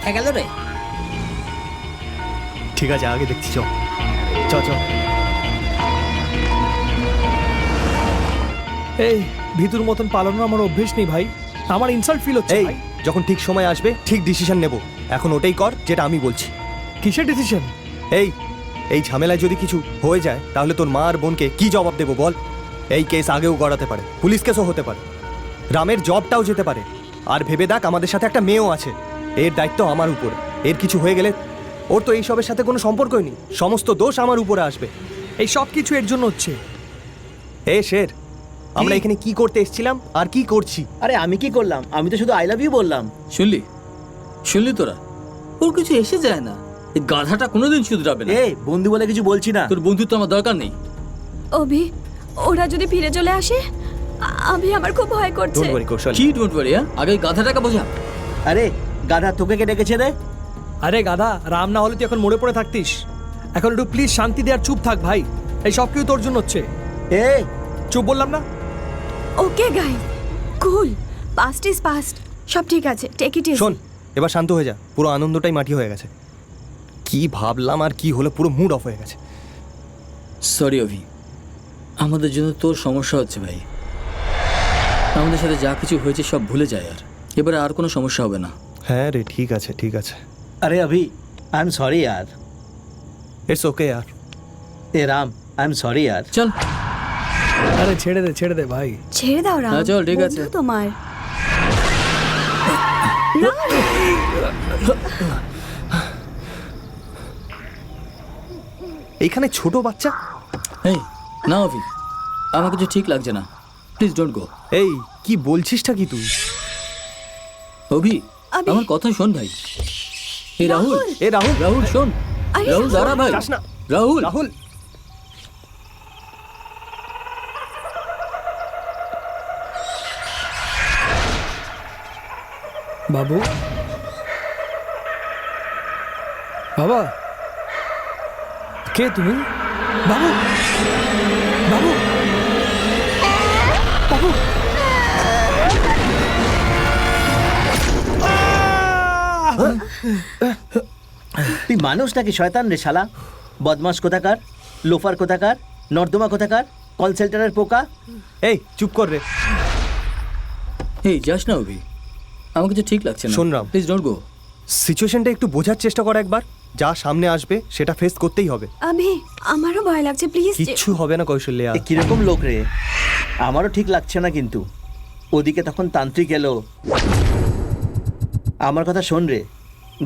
দেখা গেল রে। ঠিক আছে, আগে দেখছি। চ চ চ। এই ভিতুর মতন পালানো আমার অভ্যেস নেই ভাই, আমার ইনসাল্ট ফিল হচ্ছে এই ভাই। যখন ঠিক সময় আসবে ঠিক ডিসিশন নেব, এখন ওটাই কর যেটা আমি বলছি। কিসের ডিসিশন? এই এই ঝামেলায় যদি কিছু হয়ে যায় তাহলে তোর মা আর বোনকে কি জবাব দেবো বল? এই কেস আগেও গড়াতে পারে, পুলিশ কেসও হতে পারে, রামের জবটাও যেতে পারে। আর ভেবে দেখ আমাদের সাথে একটা মেয়েও আছে, এর দায়িত্ব আমার উপরে। এর কিছু হয়ে গেলে ওর তো এইসবের সাথে কোনো সম্পর্কই নেই, সমস্ত দোষ আমার উপরে আসবে। এই সব কিছু এর জন্য হচ্ছে। এ শের, আমরা এখানে কি করতে এসেছিলাম আর কি করছি? আরে আমি কি করলাম? আমি তো শুধু আই লাভ ইউ বললাম। শুনলি তোরা? ওর কিছু এসে যায় না, এই গাধাটা কোনোদিন শুধরাবে না। এই বন্ধু বলে কিছু বলছি না। তোর বন্ধুত্ব আমার দরকার নেই। অভি, ওরা যদি ফিরে চলে আসে, আমি আমার খুব ভয় করছে। ডোন্ট ওয়ারি কৌশল। কি ডোন্ট ওয়ারি? আগে এই গাধাটাকে বোঝা। আরে গাধা, তোকে কে ডেকেছে রে? আরে গাধা, রাম না হলে তুই এখন মরে পড়ে থাকতিস। এখন একটু প্লিজ শান্তি দে আর চুপ থাক ভাই। এই সব কিছু তোর জন্য হচ্ছে। এ চুপ বললাম না? ওকে গাই, কুল, পাস্ট ইজ পাস্ট, সব ঠিক আছে, টেক ইট ইজি। শোন, এবার শান্ত হয়ে যা, পুরো আনন্দটাই মাটি হয়ে গেছে। কি ভাবলাম আর কি হলো, পুরো মুড অফ হয়ে গেছে। সরি অভি, আমাদের জন্য তোর সমস্যা হচ্ছে ভাই। আমাদের সাথে যা কিছু হয়েছে সব ভুলে যায়, আর এবারে আর কোনো সমস্যা হবে না। হ্যাঁ রে, ঠিক আছে ঠিক আছে। আরে अभी आई एम सॉरी यार। ইটস ওকে यार। ए राम, आई एम सॉरी यार। চল। আরে ছেড়ে দে ভাই। ছেড়ে দাও রাম, হ্যাঁ, চল, ঠিক আছে। বন্ধু তোমার। এইখানে ছোট বাচ্চা। এই না অভি, আমার কিছু ঠিক লাগছে না, প্লিজ ডোন্ট গো। এই কি বলছিসটা কি তুই? অভি, আবে। আমার কথা শোন ভাই। এই রাহুল, এ রাহুল, রাহুল শোন। আরে রাহুল দাঁড়া ভাই। যাস না। রাহুল, রাহুল, বাবু, বাবা, কে তুমি? বাবু, বাবু, বাবু। তুই মানুষ নাকি শয়তান রে শালা? বদমাস কোথাকার, লোফার কোথাকার, নর্দমা কোথাকার, কল সেন্টারের পোকা। এই চুপ কর রে। এই যাস না অভি, আমার কিছু ঠিক লাগছে না। শোন রাম। Please don't go. সিচুয়েশনটা একটু বোঝার চেষ্টা কর একবার। যা সামনে আসবে সেটা ফেস করতেই হবে। আমি, আমারও ভয় লাগছে, প্লিজ। কিচ্ছু হবে না কৌশল্যা। এ কিরকম লোক রে? আমারও ঠিক লাগছে না, কিন্তু ওদিকে তখন তান্ত্রিক এলো। আমার কথা শোন রে,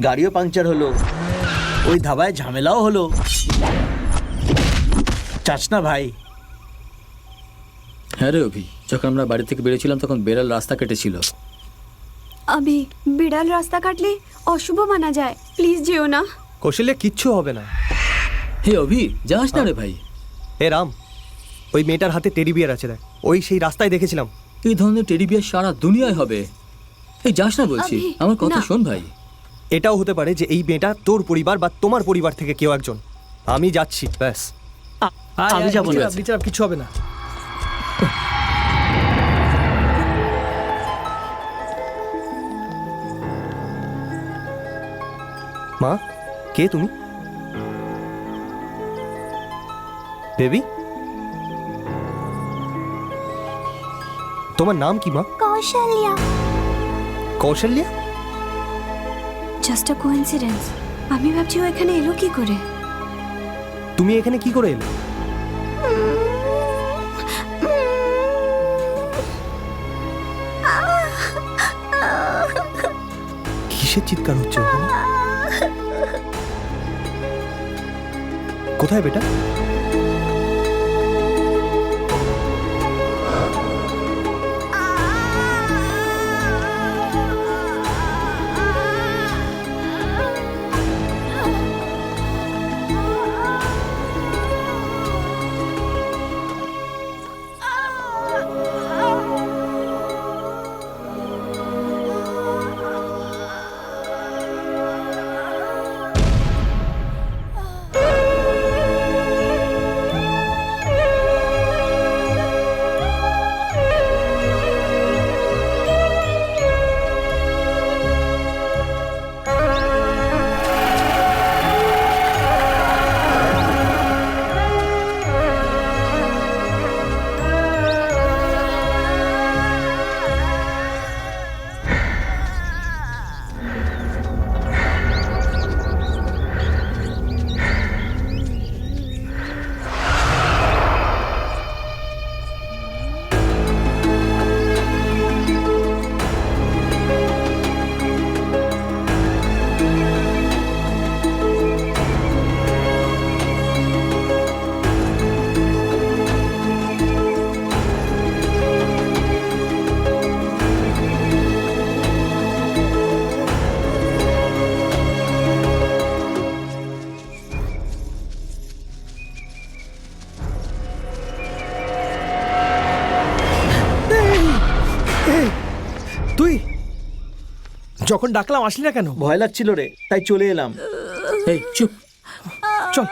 গাড়িও পাংচার হলো, ওই ধাবায় ঝামেলাও হলো। চাস না ভাই? হ্যাঁ রে অভি, যখন আমরা বাড়ি থেকে বেরিয়েছিলাম তখন বেড়াল রাস্তা কেটেছিল। আবি, বিড়াল রাস্তা কাটলে অশুভ মানা যায়, প্লিজ যেও না। কৌশল্যা কিচ্ছু হবে না। হে অভি, যাস না রে ভাই। এ রাম, ওই মেয়েটার হাতে টেডি বিয়ার আছে, দেখ। ওই সেই রাস্তায় দেখেছিলাম। এই ধরনের টেডি বিয়ার সারা দুনিয়ায় হবে। এই যাস না বলছি, আভি, আমার কথা না। শোন ভাই। এটাও হতে পারে যে এই মেয়েটা তোর পরিবার বা তোমার পরিবার থেকে কেউ একজন। আমি যাচ্ছি, ব্যাস। আমি যাবো না। বিচার কিছু হবে না। মা, কে তুমি? বেবি, তোমার নাম কি মা? কৌশল্যা। কৌশল্যা? জাস্ট আ কোইন্সিডেন্স। আমি ভাবছি ও এখানে এলো কি করে। তুমি এখানে কি করে এলে? কিসের চিৎকার হচ্ছে ওখানে? কোথায় বেটা? যখন ডাকলাম আসলি না কেন? ভয় লাগছিল রে, তাই চলে এলাম। এই চুপ। চল।